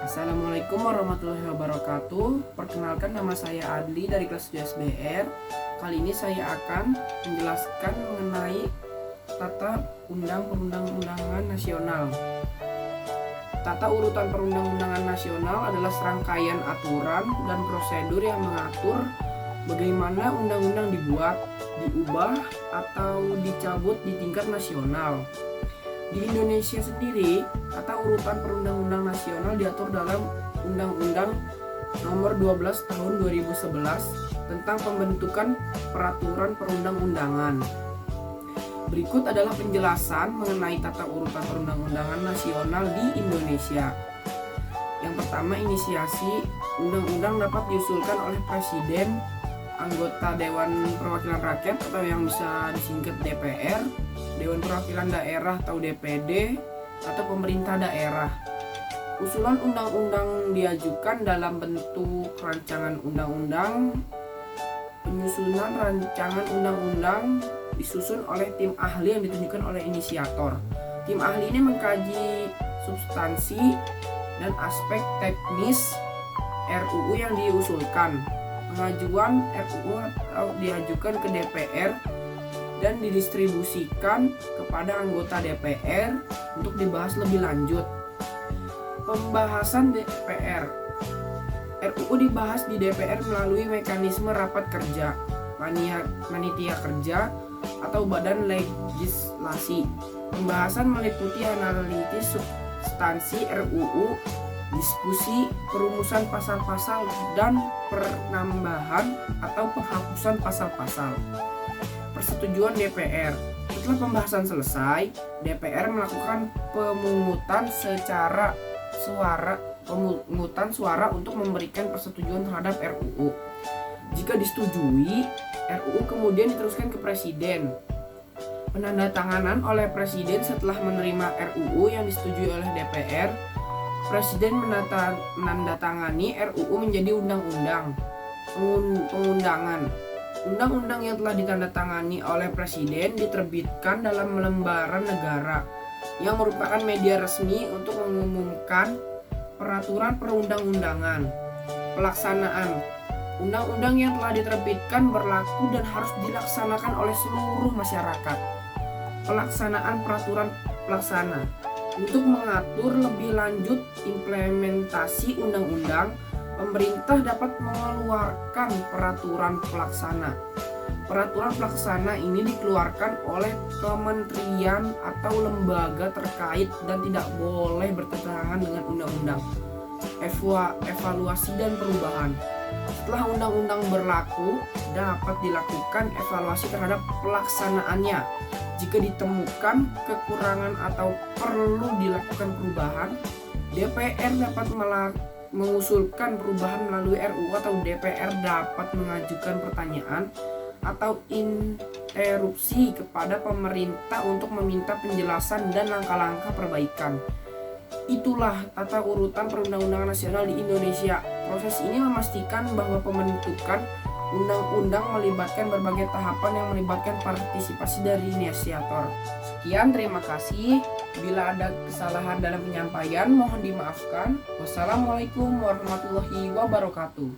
Assalamualaikum warahmatullahi wabarakatuh. Perkenalkan, nama saya Adli dari kelas 7 SBR. Kali ini saya akan menjelaskan mengenai tata perundang-undangan nasional. Tata urutan perundang-undangan nasional adalah serangkaian aturan dan prosedur yang mengatur bagaimana undang-undang dibuat, diubah, atau dicabut di tingkat nasional. Di Indonesia sendiri, tata urutan perundang-undang nasional diatur dalam Undang-Undang Nomor 12 Tahun 2011 tentang pembentukan peraturan perundang-undangan. Berikut adalah penjelasan mengenai tata urutan perundang-undangan nasional di Indonesia. Yang pertama, inisiasi. Undang-undang dapat diusulkan oleh Presiden, anggota Dewan Perwakilan Rakyat atau yang bisa disingkat DPR, Dewan Perwakilan Daerah atau DPD, atau pemerintah daerah. Usulan undang-undang diajukan dalam bentuk rancangan undang-undang. Penyusunan rancangan undang-undang disusun oleh tim ahli yang ditunjukkan oleh inisiator. Tim ahli ini mengkaji substansi dan aspek teknis RUU yang diusulkan. Pengajuan RUU atau diajukan ke DPR dan didistribusikan kepada anggota DPR untuk dibahas lebih lanjut. Pembahasan DPR. RUU dibahas di DPR melalui mekanisme rapat kerja, panitia kerja, atau badan legislasi. Pembahasan meliputi analisis substansi RUU, diskusi, perumusan pasal-pasal, dan penambahan atau penghapusan pasal-pasal. Persetujuan DPR. Setelah pembahasan selesai, DPR melakukan pemungutan suara untuk memberikan persetujuan terhadap RUU. Jika disetujui, RUU kemudian diteruskan ke Presiden. Penandatanganan oleh Presiden setelah menerima RUU yang disetujui oleh DPR. Presiden menandatangani RUU menjadi undang-undang. Pengundangan. Undang-undang yang telah ditandatangani oleh Presiden diterbitkan dalam lembaran negara yang merupakan media resmi untuk mengumumkan peraturan perundang-undangan. Pelaksanaan. Undang-undang yang telah diterbitkan berlaku dan harus dilaksanakan oleh seluruh masyarakat. Pelaksanaan peraturan pelaksana. Untuk mengatur lebih lanjut implementasi undang-undang, pemerintah dapat mengeluarkan peraturan pelaksana. Peraturan pelaksana ini dikeluarkan oleh kementerian atau lembaga terkait dan tidak boleh bertentangan dengan undang-undang. Evaluasi dan perubahan. Setelah undang-undang berlaku, dapat dilakukan evaluasi terhadap pelaksanaannya. Jika ditemukan kekurangan atau perlu dilakukan perubahan, DPR dapat mengusulkan perubahan melalui RUU atau DPR dapat mengajukan pertanyaan atau interupsi kepada pemerintah untuk meminta penjelasan dan langkah-langkah perbaikan. Itulah tata urutan perundang-undangan nasional di Indonesia. Proses ini memastikan bahwa pembentukan undang-undang melibatkan berbagai tahapan yang melibatkan partisipasi dari inisiator. Sekian, terima kasih. Bila ada kesalahan dalam penyampaian, mohon dimaafkan. Wassalamualaikum warahmatullahi wabarakatuh.